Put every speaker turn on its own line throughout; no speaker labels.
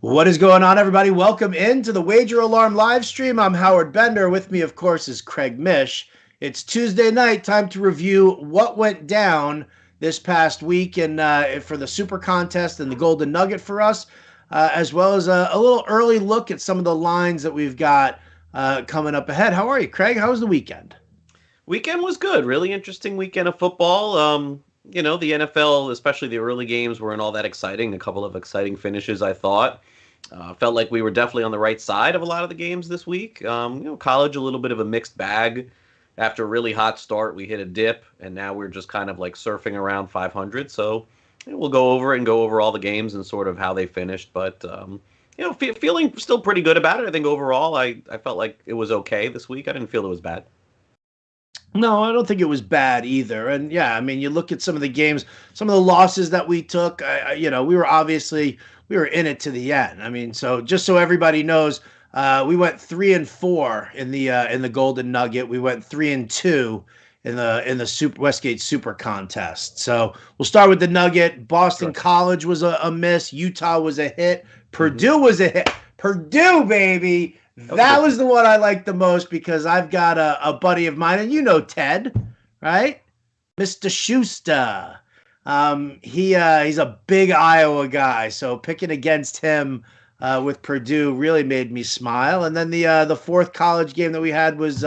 What is going on, everybody? Welcome into the Wager Alarm live stream. I'm Howard Bender. With me, of course, is Craig Mish. It's Tuesday night, time to review what went down this past week and for the Super Contest and the Golden Nugget for us, as well as a little early look at some of the lines that we've got coming up ahead. How are you, Craig? How was the weekend?
Weekend was good. Really interesting weekend of football. The NFL, especially the early games, weren't all that exciting. A couple of exciting finishes, I thought. Felt like we were definitely on the right side of a lot of the games this week. College, a little bit of a mixed bag. After a really hot start, we hit a dip, and now we're just kind of like surfing around 500. So we'll go over all the games and sort of how they finished. But, feeling still pretty good about it. I think overall, I felt like it was okay this week. I didn't feel it was bad.
No, I don't think it was bad either. And yeah, I mean, you look at some of the games, some of the losses that we took, we were in it to the end. I mean, so just so everybody knows, we went 3-4 in the Golden Nugget. We went 3-2 in the Westgate Super Contest. So we'll start with the Nugget. Boston College was a miss. Utah was a hit. Purdue was a hit. Purdue, baby. That was the one I liked the most because I've got a buddy of mine, and you know Ted, right? Mr. Schuster. He's a big Iowa guy, so picking against him with Purdue really made me smile. And then the fourth college game that we had was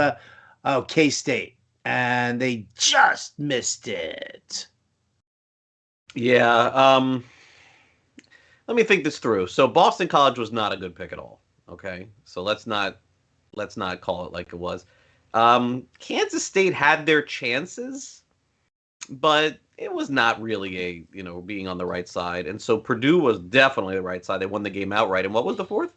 K-State, and they just missed it.
Yeah. Let me think this through. So Boston College was not a good pick at all. Okay, so let's not call it like it was. Kansas State had their chances, but it was not really being on the right side. And so Purdue was definitely the right side. They won the game outright. And what was the fourth?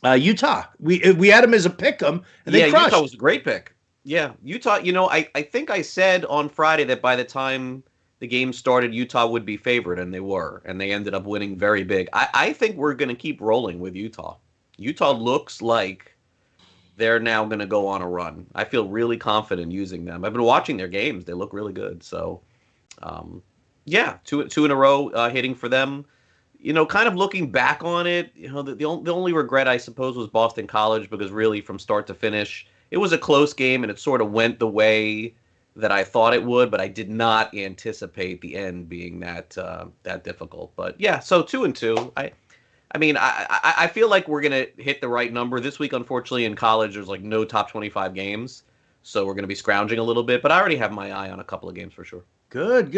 Utah. We had them as a pick 'em, and they crushed.
Utah was a great pick. Yeah, Utah. I think I said on Friday that by the time the game started, Utah would be favored, and they were, and they ended up winning very big. I think we're going to keep rolling with Utah. Utah looks like they're now going to go on a run. I feel really confident using them. I've been watching their games. They look really good. So, two in a row hitting for them. Kind of looking back on it, the only regret, I suppose, was Boston College because really from start to finish, it was a close game and it sort of went the way that I thought it would, but I did not anticipate the end being that difficult. But, yeah, so 2-2. I feel like we're going to hit the right number. This week, unfortunately, in college, there's like no top 25 games. So we're going to be scrounging a little bit. But I already have my eye on a couple of games for sure.
Good.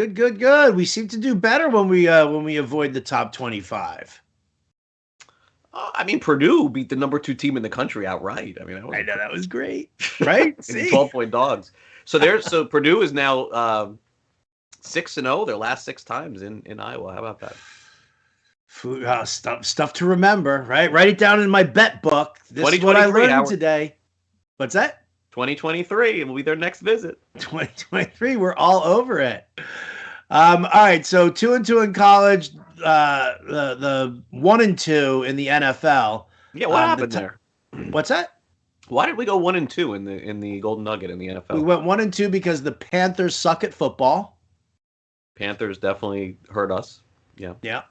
We seem to do better when we avoid the top 25.
Purdue beat the number 2 team in the country outright. I know
that was great, right?
12-point dogs. So Purdue is now 6-0 their last 6 times in Iowa. How about that?
Stuff to remember, right? Write it down in my bet book. This is what I learned today. What's that?
2023 will be their next visit.
2023, we're all over it. All right, so 2-2 in college, the 1-2 in the NFL.
Yeah, what happened there?
What's that?
Why did we go 1-2 in the Golden Nugget in the NFL?
We went 1-2 because the Panthers suck at football.
Panthers definitely hurt us. Yeah.
Yeah.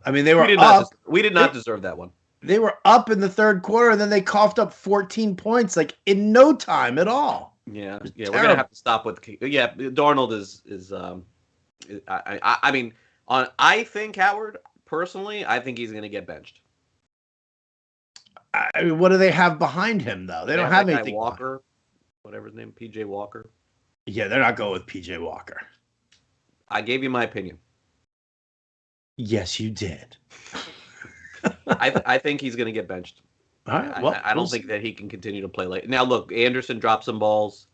They were up.
We did not deserve that one.
They were up in the third quarter, and then they coughed up 14 points, like in no time at all.
Yeah. We're gonna have to stop with. Darnold is. I think Howard personally, I think he's gonna get benched.
What do they have behind him though? They don't have anything.
Walker, whatever his name, PJ Walker.
Yeah, they're not going with PJ Walker.
I gave you my opinion.
Yes, you did.
I think he's going to get benched.
All right. Well,
I don't think that he can continue to play late. Now, look, Anderson dropped some balls,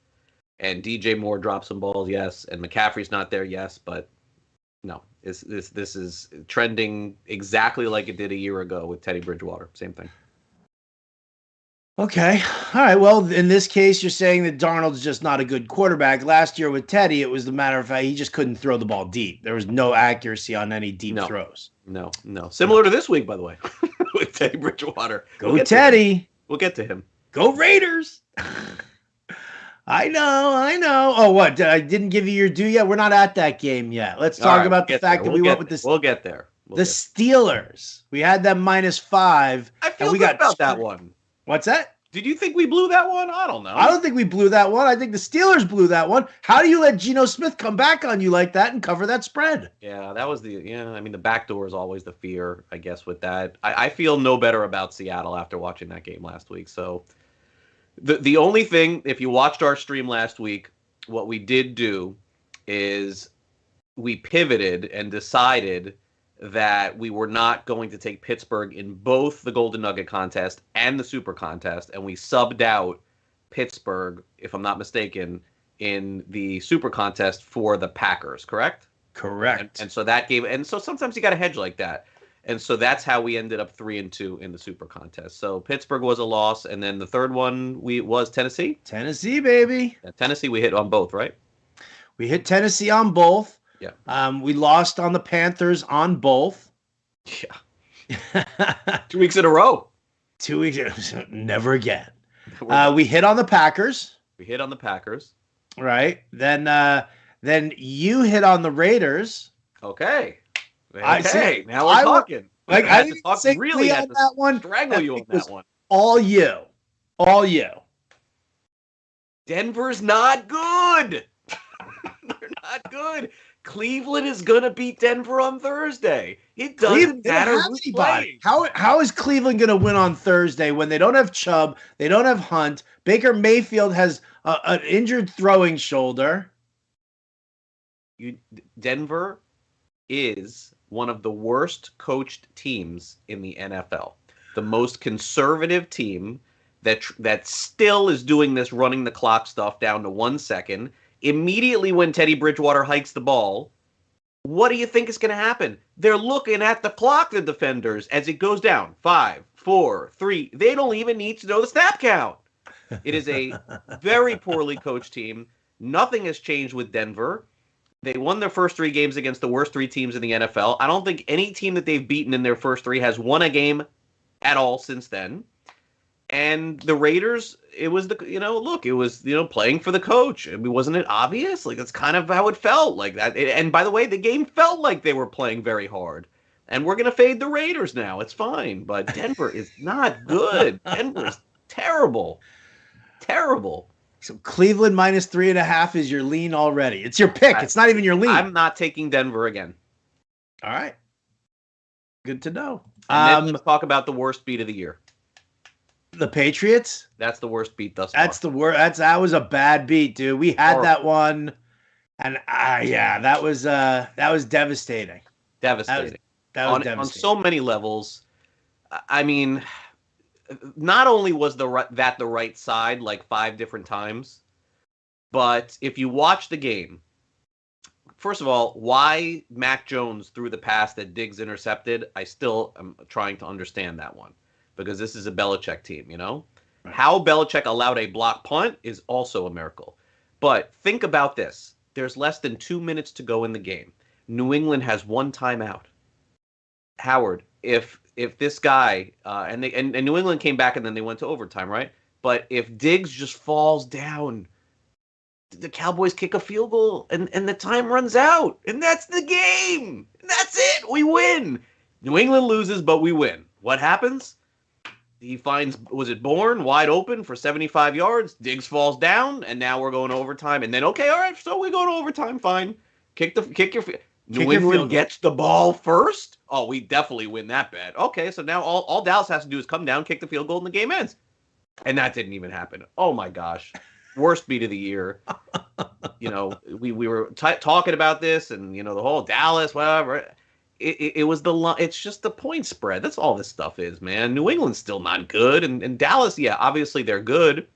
and DJ Moore dropped some balls, yes, and McCaffrey's not there, yes, but no, this is trending exactly like it did a year ago with Teddy Bridgewater. Same thing.
Okay. All right. Well, in this case, you're saying that Darnold's just not a good quarterback. Last year with Teddy, it was the matter of fact he just couldn't throw the ball deep. There was no accuracy on any deep throws.
No. Similar to this week, by the way, with Teddy Bridgewater.
Go Teddy.
We'll get to him.
Go Raiders. I know. Oh, what? I didn't give you your due yet? We're not at that game yet. Let's talk about the fact that we went with this.
We'll get there.
The Steelers. We had them -5.
I feel
and we
good
got
about that one.
What's that?
Did you think we blew that one? I don't know.
I don't think we blew that one. I think the Steelers blew that one. How do you let Geno Smith come back on you like that and cover that spread?
Yeah, that was I mean, the back door is always the fear, I guess, with that. I feel no better about Seattle after watching that game last week. So the only thing, if you watched our stream last week, what we did do is we pivoted and decided that we were not going to take Pittsburgh in both the Golden Nugget contest and the Super contest, and we subbed out Pittsburgh, if I'm not mistaken, in the Super contest for the Packers, correct?
Correct.
And so that gave, and so sometimes you got to hedge like that. And so that's how we ended up 3-2 in the Super contest. So Pittsburgh was a loss, and then the third one was Tennessee.
Tennessee, baby.
Yeah, Tennessee, we hit on both, right?
We hit Tennessee on both.
Yeah.
We lost on the Panthers on both.
Yeah. 2 weeks in a row.
2 weeks. Never again. We hit on the Packers.
We hit on the Packers.
Right. Then you hit on the Raiders.
Okay.
I see.
Now we're talking.
Like I had to talk
really
on that one.
Strangle you on that one.
All you.
Denver's not good. They're not good. Cleveland is going to beat Denver on Thursday. It doesn't matter who's playing.
How is Cleveland going to win on Thursday when they don't have Chubb, they don't have Hunt, Baker Mayfield has an injured throwing shoulder?
Denver is one of the worst coached teams in the NFL. The most conservative team that still is doing this running the clock stuff down to 1 second. Immediately when Teddy Bridgewater hikes the ball, what do you think is going to happen? They're looking at the clock, the defenders, as it goes down. 5, 4, 3. They don't even need to know the snap count. It is a very poorly coached team. Nothing has changed with Denver. They won their first 3 games against the worst 3 teams in the NFL. I don't think any team that they've beaten in their first 3 has won a game at all since then. And the Raiders, it was playing for the coach. I mean, wasn't it obvious? Like, that's kind of how it felt like that. And by the way, the game felt like they were playing very hard. And we're going to fade the Raiders now. It's fine. But Denver is not good. Denver's terrible. Terrible.
So Cleveland -3.5 is your lean already. It's your pick. It's not even your lean.
I'm not taking Denver again.
All right. Good to know.
And then let's talk about the worst beat of the year.
The Patriots?
That's the worst beat thus far.
That's the worst. That was a bad beat, dude. We had that one, and that was devastating.
Devastating.
That was devastating
on so many levels. I mean, not only was the right side like 5 different times, but if you watch the game, first of all, why Mac Jones threw the pass that Diggs intercepted, I still am trying to understand that one. Because this is a Belichick team, you know? Right. How Belichick allowed a block punt is also a miracle. But think about this. There's less than 2 minutes to go in the game. New England has 1 timeout. Howard, if this guy, and New England came back and then they went to overtime, right? But if Diggs just falls down, the Cowboys kick a field goal and the time runs out. And that's the game. And that's it. We win. New England loses, but we win. What happens? He finds, was it Bourne wide open for 75 yards? Diggs falls down, and now we're going to overtime. And then, okay, all right, so we go to overtime, fine. New England gets the ball first? Oh, we definitely win that bet. Okay, so now all Dallas has to do is come down, kick the field goal, and the game ends. And that didn't even happen. Oh, my gosh. Worst beat of the year. You know, we were talking about this, and, you know, the whole Dallas, whatever. It was it's just the point spread. That's all this stuff is, man. New England's still not good. And Dallas, yeah, obviously they're good,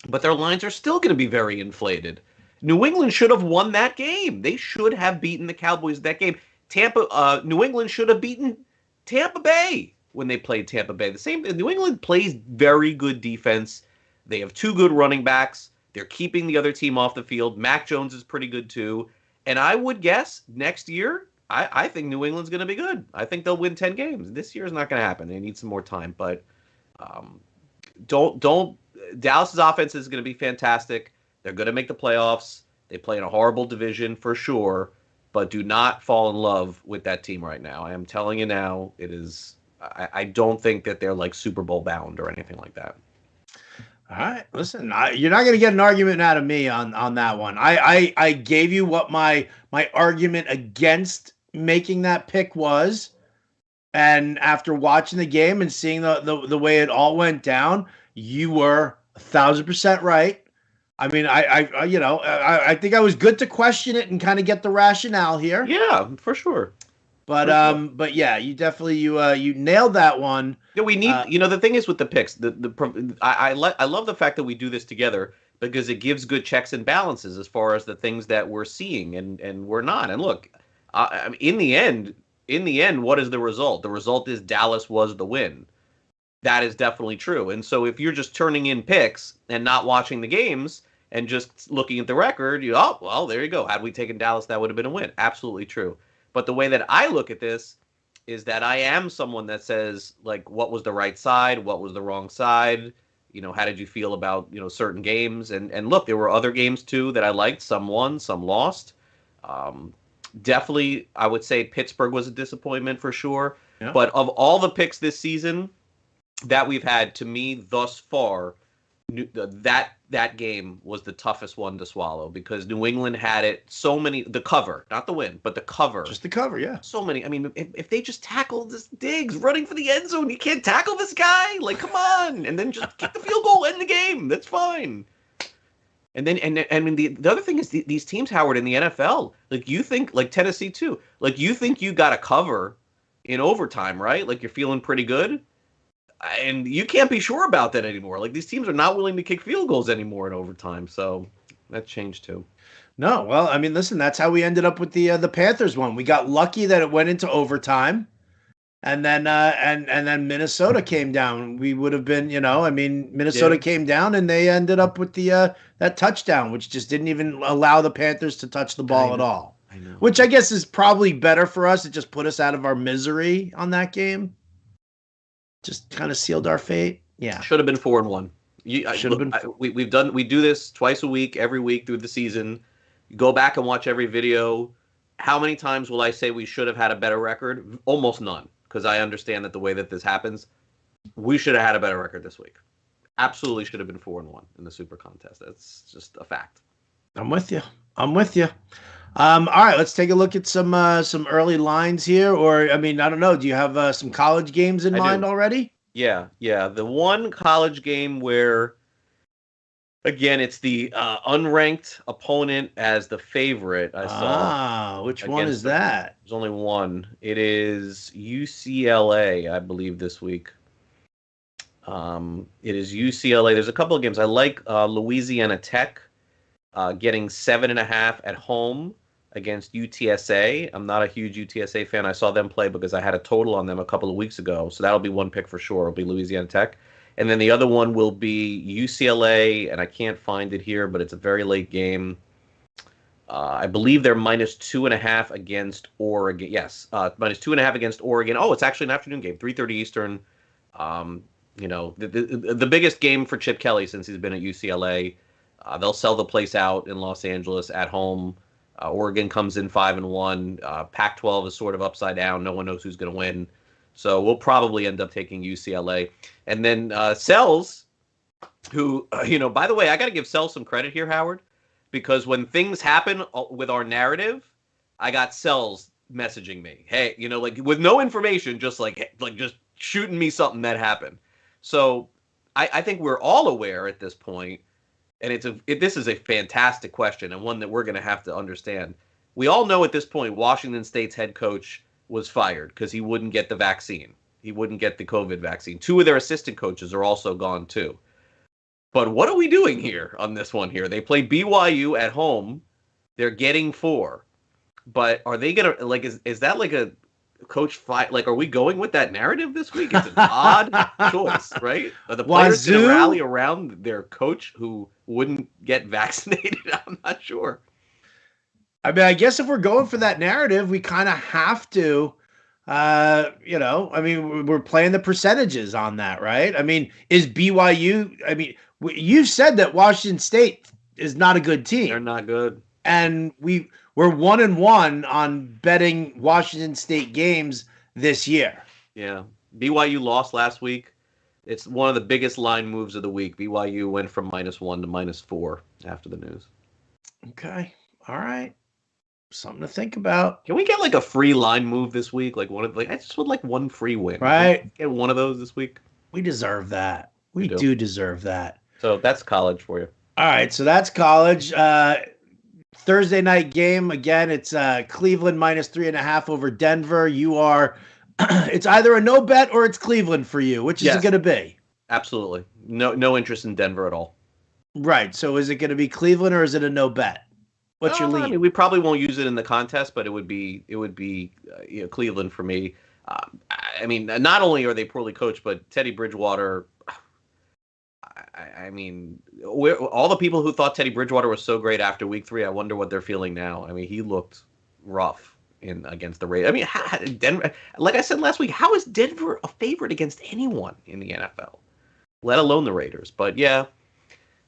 but their lines are still going to be very inflated. New England should have won that game. They should have beaten the Cowboys that game. New England should have beaten Tampa Bay when they played Tampa Bay. New England plays very good defense. They have 2 good running backs. They're keeping the other team off the field. Mac Jones is pretty good too. And I would guess next year, I think New England's going to be good. I think they'll win 10 games. This year is not going to happen. They need some more time. But Dallas's offense is going to be fantastic. They're going to make the playoffs. They play in a horrible division for sure. but do not fall in love with that team right now. I am telling you now, it is. I don't think that they're like Super Bowl bound or anything like that.
All right, listen, you're not going to get an argument out of me on that one. I gave you what my argument against making that pick was, and after watching the game and seeing the way it all went down, you were 1,000% right. I mean, I think I was good to question it and kind of get the rationale here.
Yeah, for sure.
But yeah, you definitely you nailed that one.
Yeah, we need. The thing is with the picks, I love the fact that we do this together because it gives good checks and balances as far as the things that we're seeing and we're not. And look, in the end, what is the result? The result is Dallas was the win. That is definitely true. And so if you're just turning in picks and not watching the games and just looking at the record, there you go. Had we taken Dallas, that would have been a win. Absolutely true. But the way that I look at this is that I am someone that says, like, what was the right side? What was the wrong side? How did you feel about, certain games? And look, there were other games, too, that I liked. Some won, some lost. Definitely, I would say Pittsburgh was a disappointment for sure. Yeah. But of all the picks this season that we've had, to me, thus far, that game was the toughest one to swallow because New England had it the cover, not the win, but the cover.
Just the cover, yeah.
So many. I mean, if they just tackle this Diggs running for the end zone, you can't tackle this guy. Like, come on. And then just kick the field goal, end the game. That's fine. And then, I mean, the other thing is these teams, Howard, in the NFL, like you think, like Tennessee too, like you think you got a cover in overtime, right? Like you're feeling pretty good. And you can't be sure about that anymore. Like these teams are not willing to kick field goals anymore in overtime. So that changed too.
No, well, I mean, listen, that's how we ended up with the Panthers one. We got lucky that it went into overtime, and then and then Minnesota came down. We would have been, Minnesota came down, and they ended up with the that touchdown, which just didn't even allow the Panthers to touch the ball at all. I know. Which I guess is probably better for us. It just put us out of our misery on that game. Just kind of sealed our fate. Yeah,
should have been 4-1. Should have been. We do this twice a week, every week through the season. You go back and watch every video. How many times will I say we should have had a better record? Almost none, because I understand that the way that this happens, we should have had a better record this week. Absolutely should have been 4-1 in the Super Contest. That's just a fact.
I'm with you. All right, let's take a look at some early lines here. Or, I mean, I don't know. Do you have some college games in mind already?
Yeah. The one college game where, again, it's the unranked opponent as the favorite. I saw.
Which one is that?
There's only one. It is UCLA, I believe, this week. It is UCLA. There's a couple of games. I like Louisiana Tech getting 7.5 at home against UTSA. I'm not a huge UTSA fan. I saw them play because I had a total on them a couple of weeks ago. So that'll be one pick for sure. It'll be Louisiana Tech. And then the other one will be UCLA, and I can't find it here, but it's a very late game. I believe they're -2.5 against Oregon. Yes, -2.5 against Oregon. Oh, it's actually an afternoon game, 3:30 Eastern. The biggest game for Chip Kelly since he's been at UCLA. They'll sell the place out in Los Angeles at home. Oregon comes in 5-1. Pac-12 is sort of upside down. No one knows who's going to win. So we'll probably end up taking UCLA. And then Sells, who, by the way, I got to give Sells some credit here, Howard, because when things happen with our narrative, I got Sells messaging me. Hey, with no information, just just shooting me something that happened. So I think we're all aware at this point. And this is a fantastic question and one that we're going to have to understand. We all know at this point Washington State's head coach was fired because he wouldn't get the vaccine. He wouldn't get the COVID vaccine. 2 of their assistant coaches are also gone too. But what are we doing here on this one here? They play BYU at home. They're getting 4. But are they going to, is that like a coach fight? Like, are we going with that narrative this week? It's an odd choice, right? Are the players going to rally around their coach who wouldn't get vaccinated? I'm not sure.
I mean, I guess if we're going for that narrative, we kind of have to, we're playing the percentages on that, right? I mean, is BYU, you said that Washington State is not a good team.
They're not good.
and we're 1-1 on betting Washington State games this year.
Yeah. BYU lost last week. It's one of the biggest line moves of the week. BYU went from -1 to -4 after the news.
Okay. All right. Something to think about.
Can we get like a free line move this week? Like I just would like one free win.
Right.
Get one of those this week.
We deserve that. We do deserve that.
So that's college for you.
All right. So that's college. Thursday night game. Again, it's Cleveland -3.5 over Denver. You are, it's either a no bet or it's Cleveland for you. Which is it going to be?
Absolutely. No interest in Denver at all.
Right. So is it going to be Cleveland or is it a no bet? What's your lead?
I mean, we probably won't use it in the contest, but it would be Cleveland for me. I mean, not only are they poorly coached, but Teddy Bridgewater. I mean, all the people who thought Teddy Bridgewater was so great after week 3, I wonder what they're feeling now. I mean, he looked rough against the Raiders. I mean, Denver, like I said last week, how is Denver a favorite against anyone in the NFL, let alone the Raiders? But yeah.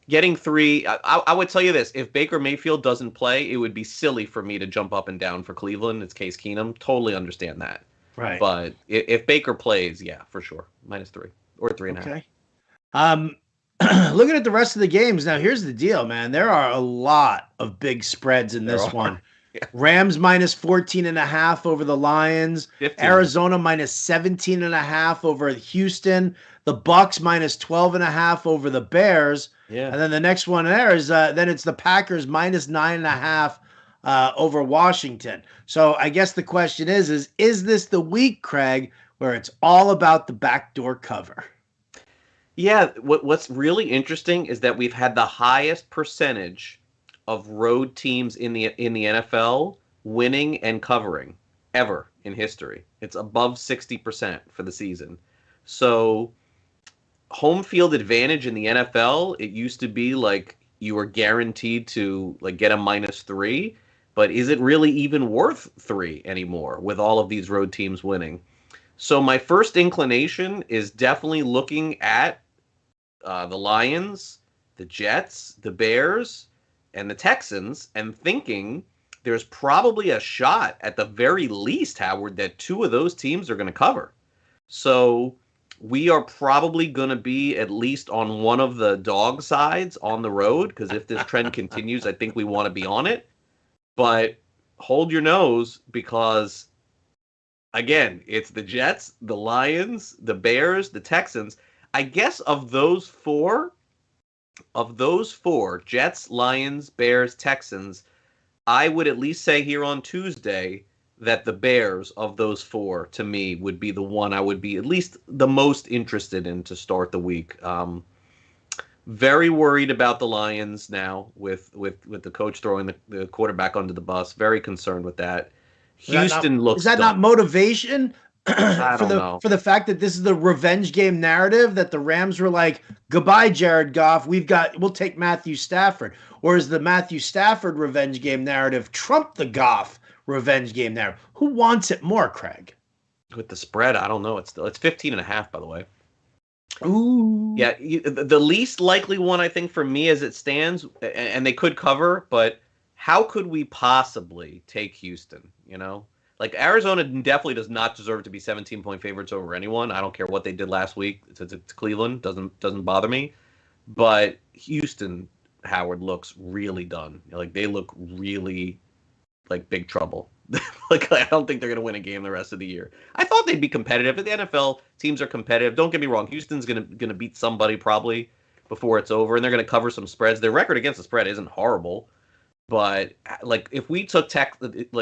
Getting 3, I would tell you this. If Baker Mayfield doesn't play, it would be silly for me to jump up and down for Cleveland. It's Case Keenum. Totally understand that.
Right.
But if Baker plays, yeah, for sure. -3 or 3.5.
Okay. Looking at the rest of the games, now here's the deal, man. There are a lot of big spreads in this one. Yeah. Rams -14.5 over the Lions. 15. Arizona -17.5 over Houston. The Bucks -12.5 over the Bears.
Yeah.
And then the next one there is then it's the Packers -9.5 over Washington. So I guess the question is this the week, Craig, where it's all about the backdoor cover?
Yeah. What's really interesting is that we've had the highest percentage of road teams in the NFL winning and covering ever in history. It's above 60% for the season. So home field advantage in the NFL, it used to be like you were guaranteed to like get a -3, but is it really even worth 3 anymore with all of these road teams winning? So my first inclination is definitely looking at the Lions, the Jets, the Bears, and the Texans, and thinking there's probably a shot at the very least, Howard, that 2 of those teams are going to cover. So we are probably going to be at least on one of the dog sides on the road, because if this trend continues, I think we want to be on it. But hold your nose, because, again, it's the Jets, the Lions, the Bears, the Texans. I guess of those four, Jets, Lions, Bears, Texans, I would at least say here on Tuesday that the Bears of those 4, to me, would be the one I would be at least the most interested in to start the week. Very worried about the Lions now with the coach throwing the quarterback under the bus. Very concerned with that. Houston looks.
Is that not motivation?
I don't know.
For the fact that this is the revenge game narrative that the Rams were like, goodbye, Jared Goff. We'll take Matthew Stafford. Or is the Matthew Stafford revenge game narrative trump the Goff revenge game narrative? Who wants it more, Craig?
With the spread, I don't know. It's 15.5, by the way.
Ooh.
Yeah, the least likely one, I think, for me as it stands, and they could cover, but how could we possibly take Houston, you know? Like, Arizona definitely does not deserve to be 17-point favorites over anyone. I don't care what they did last week. It's Cleveland. Doesn't bother me. But Houston, Howard, looks really done. Like, they look really like big trouble. Like, I don't think they're going to win a game the rest of the year. I thought they'd be competitive. The NFL teams are competitive. Don't get me wrong. Houston's going to beat somebody probably before it's over, and they're going to cover some spreads. Their record against the spread isn't horrible. But, like, if we took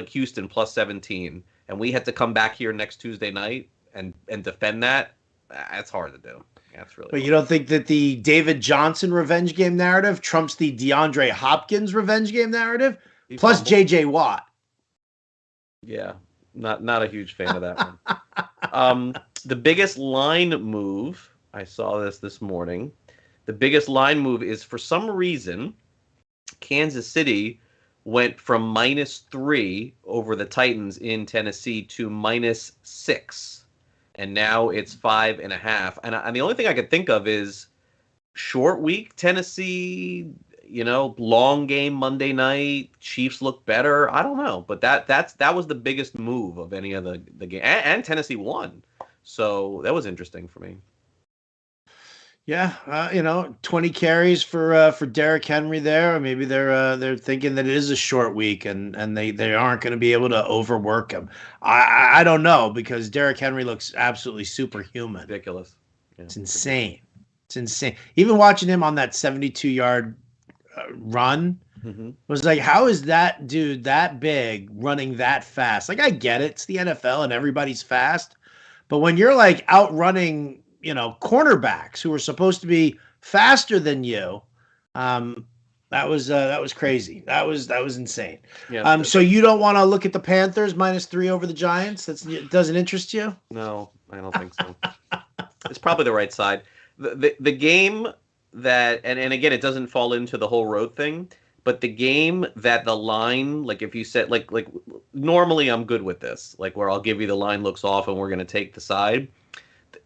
Houston plus 17 and we had to come back here next Tuesday night and defend that, that's hard to do. Yeah, that's really
But
hard.
you don't think that the David Johnson revenge game narrative trumps the DeAndre Hopkins revenge game narrative? Plus J.J. Watt.
Yeah, not a huge fan of that one. The biggest line move, I saw this morning, the biggest line move is, for some reason, Kansas City went from -3 over the Titans in Tennessee to -6, and now it's 5.5. And the only thing I could think of is short week Tennessee. long game Monday night. Chiefs look better. I don't know, but that was the biggest move of any of the game, and Tennessee won, so that was interesting for me.
Yeah, 20 carries for Derrick Henry there. Maybe they're thinking that it is a short week and they aren't going to be able to overwork him. I don't know because Derrick Henry looks absolutely superhuman.
Ridiculous. Yeah,
it's insane. It's insane. Even watching him on that 72-yard run was like, how is that dude that big running that fast? Like, I get it. It's the NFL and everybody's fast. But when you're like outrunning, cornerbacks who are supposed to be faster than you, that was crazy. That was insane.
Yeah.
So you don't want to look at the Panthers -3 over the Giants? It doesn't interest you?
No, I don't think so. It's probably the right side. The game that and again, it doesn't fall into the whole road thing, but the game that the line, like if you said like normally I'm good with this, like where I'll give you the line looks off and we're going to take the side.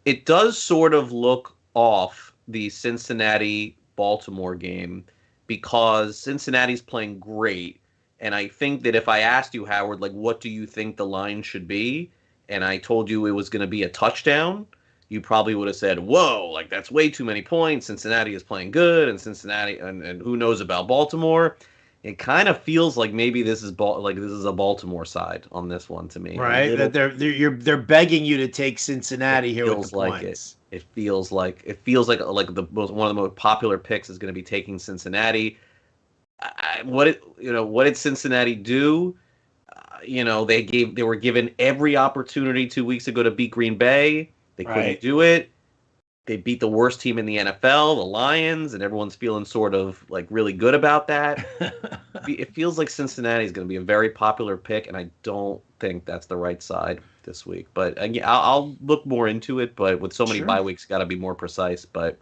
It does sort of look off the Cincinnati-Baltimore game because Cincinnati's playing great. And I think that if I asked you, Howard, like, what do you think the line should be? And I told you it was going to be a touchdown, you probably would have said, whoa, like that's way too many points. Cincinnati is playing good and Cincinnati and who knows about Baltimore. It kind of feels like maybe this is a Baltimore side on this one to me.
Right, that they're begging you to take Cincinnati here with the points.
It feels like one of the most popular picks is going to be taking Cincinnati. What did Cincinnati do? They were given every opportunity 2 weeks ago to beat Green Bay. They couldn't do it. They beat the worst team in the NFL, the Lions, and everyone's feeling sort of like really good about that. It feels like Cincinnati is going to be a very popular pick, and I don't think that's the right side this week. But again, I'll look more into it. But with so many bye weeks, got to be more precise. But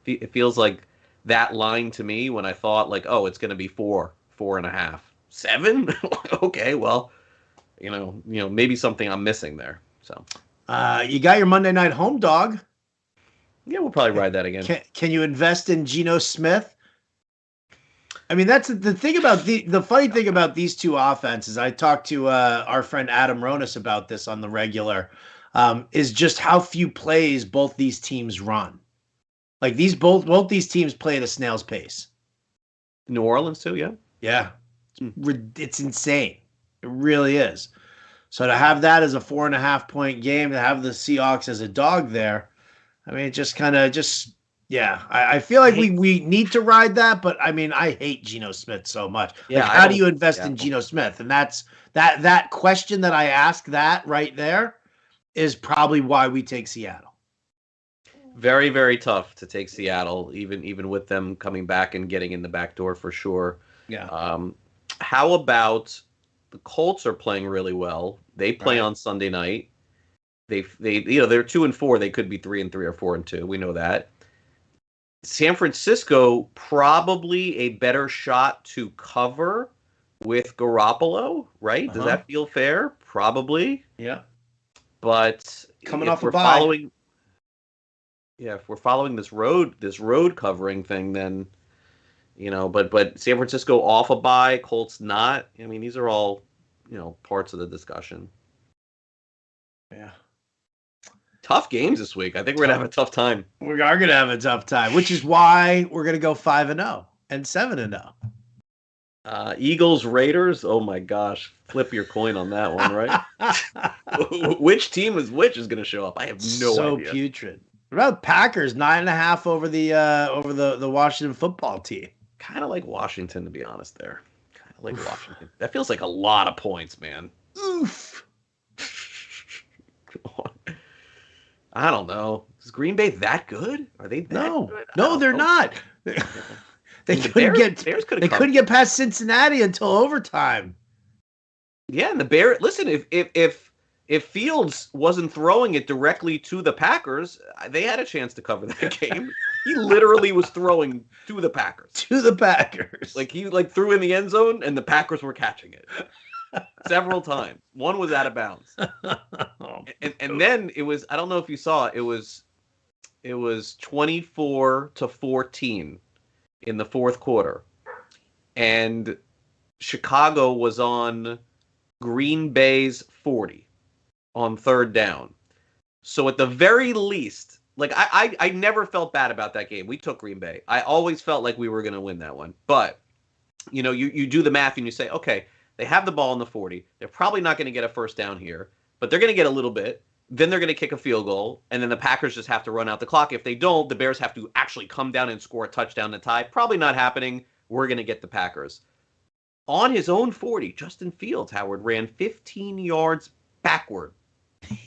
it feels like that line to me when I thought like, oh, it's going to be 4.5, 7. Okay, well, maybe something I'm missing there. So
you got your Monday night home dog.
Yeah, we'll probably ride that again.
Can you invest in Geno Smith? I mean, that's the thing about the funny thing about these two offenses. I talked to our friend Adam Ronis about this on the regular, is just how few plays both these teams run. Like both these teams play at a snail's pace.
New Orleans too, yeah.
Yeah, it's insane. It really is. So to have that as a 4.5-point game, to have the Seahawks as a dog there. I mean, I feel like we need to ride that, but I mean, I hate Geno Smith so much.
Yeah,
like, how do you invest in Geno Smith? And that's that question that I ask that right there is probably why we take Seattle.
Very, very tough to take Seattle, even with them coming back and getting in the back door for sure.
Yeah.
How about the Colts are playing really well? They play on Sunday night. They're 2-4. They could be 3-3 or 4-2. We know that. San Francisco probably a better shot to cover with Garoppolo, right? Does that feel fair? Probably.
Yeah.
But
coming off a bye.
If we're following this road covering thing, then but San Francisco off a bye, Colts not. I mean, these are all parts of the discussion.
Yeah.
Tough games this week. I think we're going to have a tough time.
We are going to have a tough time, which is why we're going to go 5-0 and 7-0.
Eagles, Raiders. Oh my gosh. Flip your coin on that one, right? Which team is going to show up? I have no idea.
So putrid. What about Packers 9.5 over the Washington football team?
Kind of like Washington, to be honest there. Kind of like Washington. That feels like a lot of points, man.
Oof.
I don't know. Is Green Bay that good? Are they that good?
No, they're not. They couldn't get past Cincinnati until overtime.
Yeah, and the Bears. Listen, if Fields wasn't throwing it directly to the Packers, they had a chance to cover that game. He literally was throwing to the Packers.
To the Packers.
Like he threw in the end zone, and the Packers were catching it. Several times. One was out of bounds. And then it was, I don't know if you saw, it was 24-14 in the fourth quarter. and Chicago was on Green Bay's 40 on third down. So at the very least, like I never felt bad about that game. We took Green Bay. I always felt like we were going to win that one. But, you do the math and you say, okay, they have the ball in the 40. They're probably not going to get a first down here, but they're going to get a little bit. Then they're going to kick a field goal, and then the Packers just have to run out the clock. If they don't, the Bears have to actually come down and score a touchdown to tie. Probably not happening. We're going to get the Packers. On his own 40, Justin Fields, Howard, ran 15 yards backward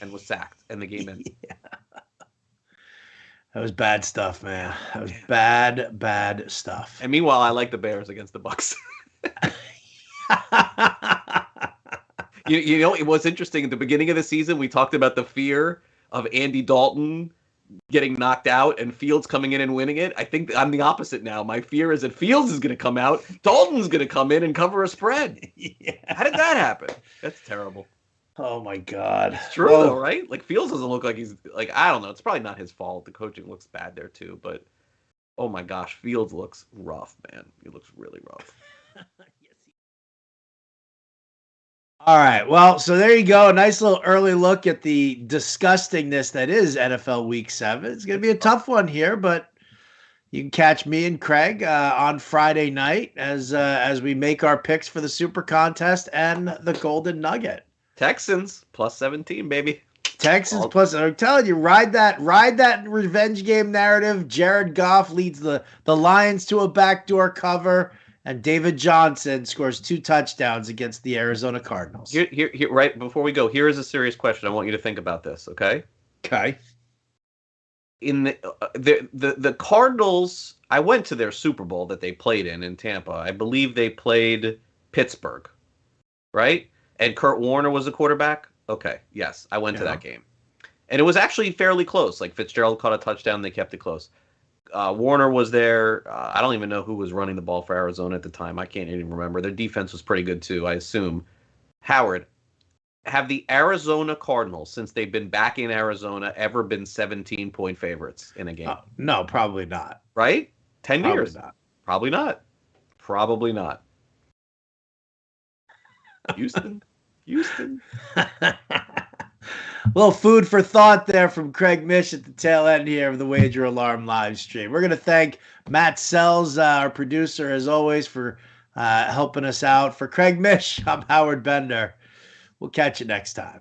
and was sacked, and the game ended.
Yeah. That was bad stuff, man. That was bad stuff.
And meanwhile, I like the Bears against the Bucs. It was interesting. At the beginning of the season, we talked about the fear of Andy Dalton getting knocked out and Fields coming in and winning it. I think I'm the opposite now. My fear is that Fields is going to come out, Dalton's going to come in and cover a spread.
Yeah.
How did that happen? That's terrible.
Oh my God.
It's true though, right? Like Fields doesn't look like he's like, I don't know. It's probably not his fault. The coaching looks bad there too, but oh my gosh, Fields looks rough, man. He looks really rough.
All right. Well, so there you go. A nice little early look at the disgustingness that is NFL Week 7. It's going to be a tough one here, but you can catch me and Craig on Friday night as we make our picks for the Super Contest and the Golden Nugget.
Texans plus 17, baby.
Texans plus, I'm telling you, ride that revenge game narrative. Jared Goff leads the Lions to a backdoor cover. And David Johnson scores 2 touchdowns against the Arizona Cardinals.
Here, right before we go, here is a serious question. I want you to think about this, okay?
Okay.
In the Cardinals, I went to their Super Bowl that they played in Tampa. I believe they played Pittsburgh, right? And Kurt Warner was the quarterback? Okay, yes, I went to that game. And it was actually fairly close. Like Fitzgerald caught a touchdown, they kept it close. Warner was there. I don't even know who was running the ball for Arizona at the time. I can't even remember. Their defense was pretty good too, I assume. Howard, have the Arizona Cardinals, since they've been back in Arizona, ever been 17-point favorites in a game?
No, probably not.
Right? 10
probably
years?
Not.
Probably not. Probably not. Houston.
Little food for thought there from Craig Mish at the tail end here of the Wager Alarm live stream. We're going to thank Matt Sells, our producer, as always, for helping us out. For Craig Mish, I'm Howard Bender. We'll catch you next time.